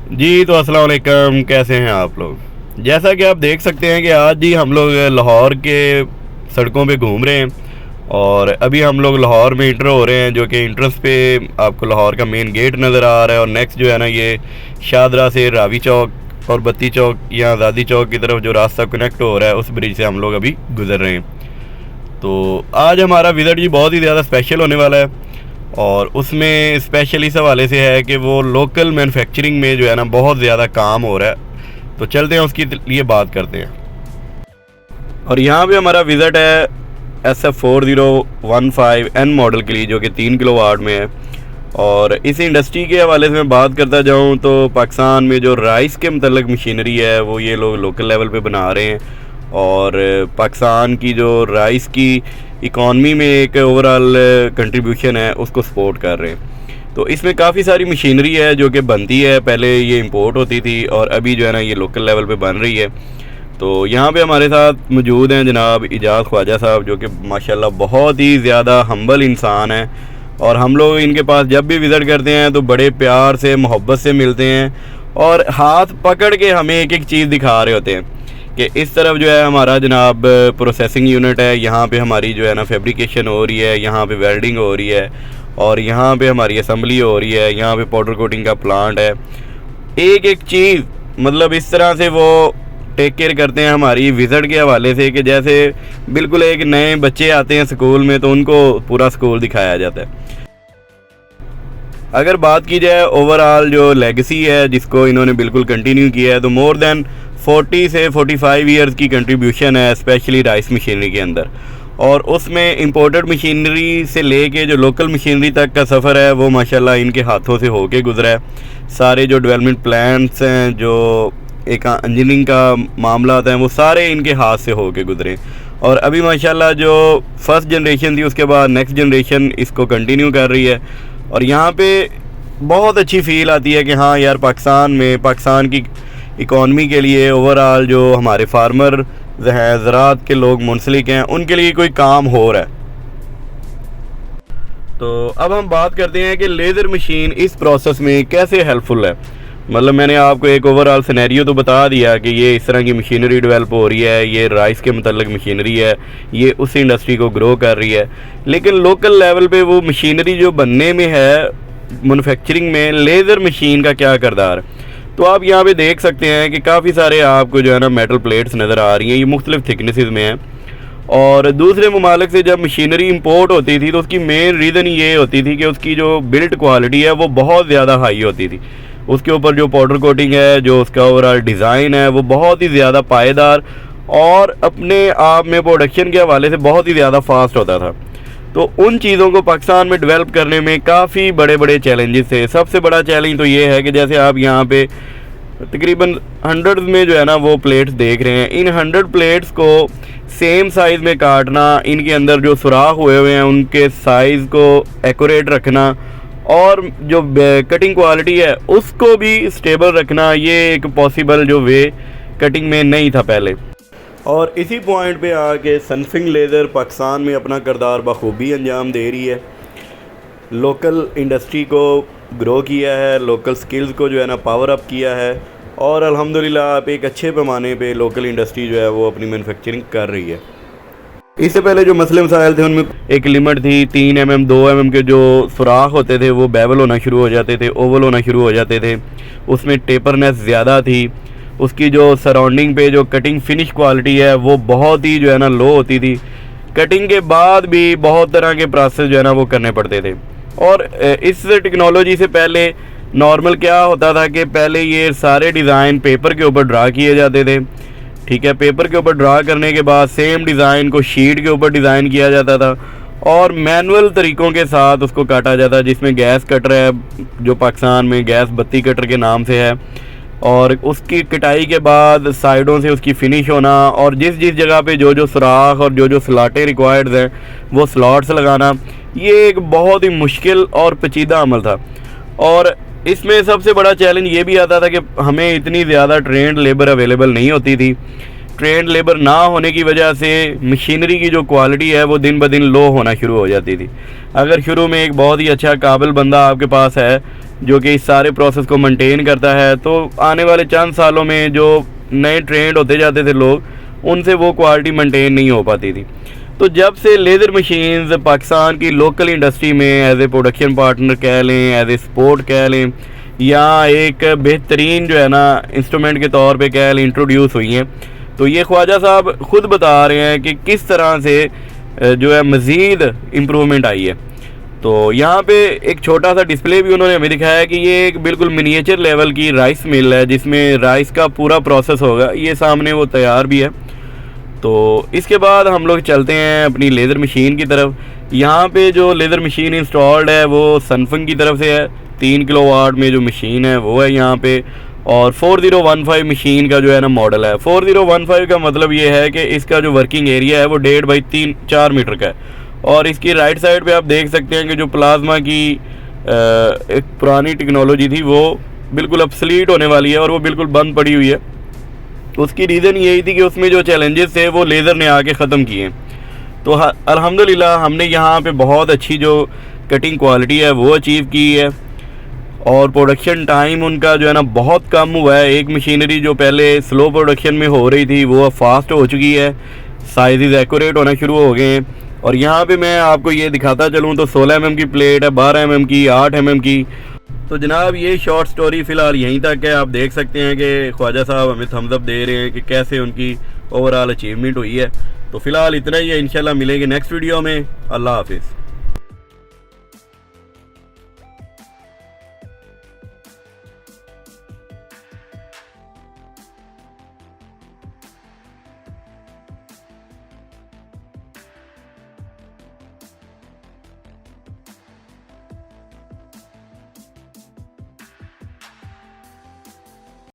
जी तो अस्सलाम वालेकुम, कैसे हैं आप लोग। जैसा कि आप देख सकते हैं कि आज ही हम लोग लाहौर के सड़कों पे घूम रहे हैं और अभी हम लोग लाहौर में इंटर हो रहे हैं, जो कि इंट्रेंस पे आपको लाहौर का मेन गेट नज़र आ रहा है। और नेक्स्ट जो है ना, ये शादरा से रावी चौक और बत्ती चौक या आज़ादी चौक की तरफ जो रास्ता कनेक्ट हो रहा है, उस ब्रिज से हम लोग अभी गुज़र रहे हैं। तो आज हमारा विज़िट जी बहुत ही ज़्यादा स्पेशल होने वाला है और उसमें स्पेशल इस हवाले से है कि वो लोकल मैन्युफैक्चरिंग में जो है ना बहुत ज़्यादा काम हो रहा है। तो चलते हैं उसके लिए बात करते हैं। और यहाँ पे हमारा विज़िट है SF4015N मॉडल के लिए, जो कि 3 किलोवाट में है। और इस इंडस्ट्री के हवाले से मैं बात करता जाऊँ तो पाकिस्तान में जो राइस के मतलब मशीनरी है वो ये लोग लोकल लेवल पे बना रहे हैं और पाकिस्तान की जो राइस की इकॉनमी में एक ओवरऑल कंट्रीब्यूशन है उसको सपोर्ट कर रहे हैं। तो इसमें काफ़ी सारी मशीनरी है जो कि बनती है, पहले ये इंपोर्ट होती थी और अभी जो है ना ये लोकल लेवल पे बन रही है। तो यहाँ पे हमारे साथ मौजूद हैं जनाब इजाज़ ख्वाजा साहब, जो कि माशाल्लाह बहुत ही ज़्यादा हम्बल इंसान है और हम लोग इनके पास जब भी विज़िट करते हैं तो बड़े प्यार से मोहब्बत से मिलते हैं और हाथ पकड़ के हमें एक एक चीज़ दिखा रहे होते हैं कि इस तरफ जो है हमारा जनाब प्रोसेसिंग यूनिट है, यहाँ पे हमारी जो है ना फैब्रिकेशन हो रही है, यहाँ पे वेल्डिंग हो रही है और यहाँ पे हमारी असम्बली हो रही है, यहाँ पे पाउडर कोटिंग का प्लांट है। एक एक चीज़ मतलब इस तरह से वो टेक केयर करते हैं हमारी विज़िट के हवाले से कि जैसे बिल्कुल एक नए बच्चे आते हैं स्कूल में तो उनको पूरा स्कूल दिखाया जाता है। अगर बात की जाए ओवरऑल जो लेगेसी है जिसको इन्होंने बिल्कुल कंटिन्यू किया है, तो मोर देन 40 से 45 ईयर्स की कंट्रीब्यूशन है स्पेशली राइस मशीनरी के अंदर। और उसमें इंपोर्टेड मशीनरी से लेके जो लोकल मशीनरी तक का सफ़र है वो माशाल्लाह इनके हाथों से होके गुजरा है। सारे जो डेवलपमेंट प्लान्स हैं, जो एक इंजीनियरिंग का मामला हैं, वो सारे इनके हाथ से होके गुजरे। और अभी माशाल्लाह जो फर्स्ट जनरेशन थी उसके बाद नेक्स्ट जनरेशन इसको कंटिन्यू कर रही है। और यहाँ पे बहुत अच्छी फील आती है कि हाँ यार, पाकिस्तान में पाकिस्तान की इकॉनमी के लिए ओवरऑल जो हमारे फार्मर हैं, ज़राअत के लोग मुंसलिक हैं, उनके लिए कोई काम हो रहा है। तो अब हम बात करते हैं कि लेज़र मशीन इस प्रोसेस में कैसे हेल्पफुल है। मतलब मैंने आपको एक ओवरऑल सिनेरियो तो बता दिया कि ये इस तरह की मशीनरी डेवलप हो रही है, ये राइस के मतलब मशीनरी है, ये उस इंडस्ट्री को ग्रो कर रही है। लेकिन लोकल लेवल पे वो मशीनरी जो बनने में है, मैन्युफैक्चरिंग में लेज़र मशीन का क्या किरदार है। तो आप यहाँ पे देख सकते हैं कि काफ़ी सारे आपको जो है ना मेटल प्लेट्स नज़र आ रही हैं, ये मुख्तलिफ थिकनेसेस में हैं। और दूसरे ममालिक से जब मशीनरी इंपोर्ट होती थी तो उसकी मेन रीज़न ये होती थी कि उसकी जो बिल्ड क्वालिटी है वो बहुत ज़्यादा हाई होती थी। उसके ऊपर जो पाउडर कोटिंग है, जो उसका ओवरऑल डिज़ाइन है, वो बहुत ही ज़्यादा पायेदार और अपने आप में प्रोडक्शन के हवाले से बहुत ही ज़्यादा फास्ट होता था। तो उन चीज़ों को पाकिस्तान में डेवलप करने में काफ़ी बड़े बड़े चैलेंजेस थे। सबसे बड़ा चैलेंज तो ये है कि जैसे आप यहाँ पे तकरीबन 100 में जो है ना वो प्लेट्स देख रहे हैं, इन 100 प्लेट्स को सेम साइज़ में काटना, इनके अंदर जो सुराख हुए हैं उनके साइज़ को एक्यूरेट रखना और जो कटिंग क्वालिटी है उसको भी स्टेबल रखना, ये एक पॉसिबल जो वे कटिंग में नहीं था पहले। और इसी पॉइंट पे आके सनफिंग लेज़र पाकिस्तान में अपना किरदार बखूबी अंजाम दे रही है। लोकल इंडस्ट्री को ग्रो किया है, लोकल स्किल्स को जो है ना पावर अप किया है और अल्हम्दुलिल्लाह आप एक अच्छे पैमाने पे लोकल इंडस्ट्री जो है वो अपनी मैन्युफैक्चरिंग कर रही है। इससे पहले जो मसले मसाइल थे उनमें एक लिमिट थी, 3 mm 2 mm के जो सुराख होते थे वो बेवल होना शुरू हो जाते थे, ओवल होना शुरू हो जाते थे, उसमें टेपरनेस ज़्यादा थी, उसकी जो सराउंडिंग पे जो कटिंग फिनिश क्वालिटी है वो बहुत ही जो है ना लो होती थी। कटिंग के बाद भी बहुत तरह के प्रोसेस जो है ना वो करने पड़ते थे। और इस टेक्नोलॉजी से पहले नॉर्मल क्या होता था कि पहले ये सारे डिज़ाइन पेपर के ऊपर ड्रा किए जाते थे, ठीक है। पेपर के ऊपर ड्रा करने के बाद सेम डिज़ाइन को शीट के ऊपर डिज़ाइन किया जाता था और मैनुअल तरीक़ों के साथ उसको काटा जाता, जिसमें गैस कटर है जो पाकिस्तान में गैस बत्ती कटर के नाम से है। और उसकी कटाई के बाद साइडों से उसकी फिनिश होना और जिस जिस जगह पे जो जो सुराख और जो जो स्लॉटें रिक्वायर्ड हैं वो स्लॉट्स लगाना, ये एक बहुत ही मुश्किल और पेचीदा अमल था। और इसमें सबसे बड़ा चैलेंज ये भी आता था कि हमें इतनी ज़्यादा ट्रेंड लेबर अवेलेबल नहीं होती थी। ट्रेंड लेबर ना होने की वजह से मशीनरी की जो क्वालिटी है वो दिन ब दिन लो होना शुरू हो जाती थी। अगर शुरू में एक बहुत ही अच्छा काबिल बंदा आपके पास है जो कि इस सारे प्रोसेस को मेंटेन करता है। तो आने वाले चंद सालों में जो नए ट्रेंड होते जाते थे लोग, उनसे वो क्वालिटी मेंटेन नहीं हो पाती थी। तो जब से लेज़र मशीन्स पाकिस्तान की लोकल इंडस्ट्री में एज ए प्रोडक्शन पार्टनर कह लें, एज ए सपोर्ट कह लें, या एक बेहतरीन जो है ना इंस्ट्रूमेंट के तौर पे कह लें इंट्रोड्यूस हुई हैं, तो ये ख्वाजा साहब ख़ुद बता रहे हैं कि किस तरह से जो है मज़ीद इम्प्रूवमेंट आई है। तो यहाँ पे एक छोटा सा डिस्प्ले भी उन्होंने हमें दिखाया है कि ये एक बिल्कुल मिनिएचर लेवल की राइस मिल है जिसमें राइस का पूरा प्रोसेस होगा। ये सामने वो तैयार भी है। तो इसके बाद हम लोग चलते हैं अपनी लेज़र मशीन की तरफ। यहाँ पे जो लेज़र मशीन इंस्टॉल्ड है वो सनफंग की तरफ से है। 3 किलोवाट में जो मशीन है वो है यहाँ पे, और 4015 मशीन का जो है ना मॉडल है। 4015 का मतलब ये है कि इसका जो वर्किंग एरिया है वो 1.5 बाई 4 मीटर का है। और इसकी राइट साइड पे आप देख सकते हैं कि जो प्लाज्मा की एक पुरानी टेक्नोलॉजी थी वो बिल्कुल ऑब्सोलीट होने वाली है और वो बिल्कुल बंद पड़ी हुई है। उसकी रीज़न यही थी कि उसमें जो चैलेंजेस थे वो लेज़र ने आके ख़त्म किए। तो अल्हम्दुलिल्लाह हमने यहाँ पे बहुत अच्छी जो कटिंग क्वालिटी है वो अचीव की है, और प्रोडक्शन टाइम उनका जो है ना बहुत कम हुआ है। एक मशीनरी जो पहले स्लो प्रोडक्शन में हो रही थी वो अब फास्ट हो चुकी है, साइज़ एक्यूरेट होना शुरू हो गए हैं। और यहाँ पे मैं आपको ये दिखाता चलूँ तो 16 mm की प्लेट है, 12 mm की, 8 mm की। तो जनाब ये शॉर्ट स्टोरी फ़िलहाल यहीं तक है। आप देख सकते हैं कि ख्वाजा साहब हमें थम्स अप दे रहे हैं कि कैसे उनकी ओवरऑल अचीवमेंट हुई है। तो फ़िलहाल इतना ही है, इंशाल्लाह मिलेंगे नेक्स्ट वीडियो में। अल्लाह हाफिज़।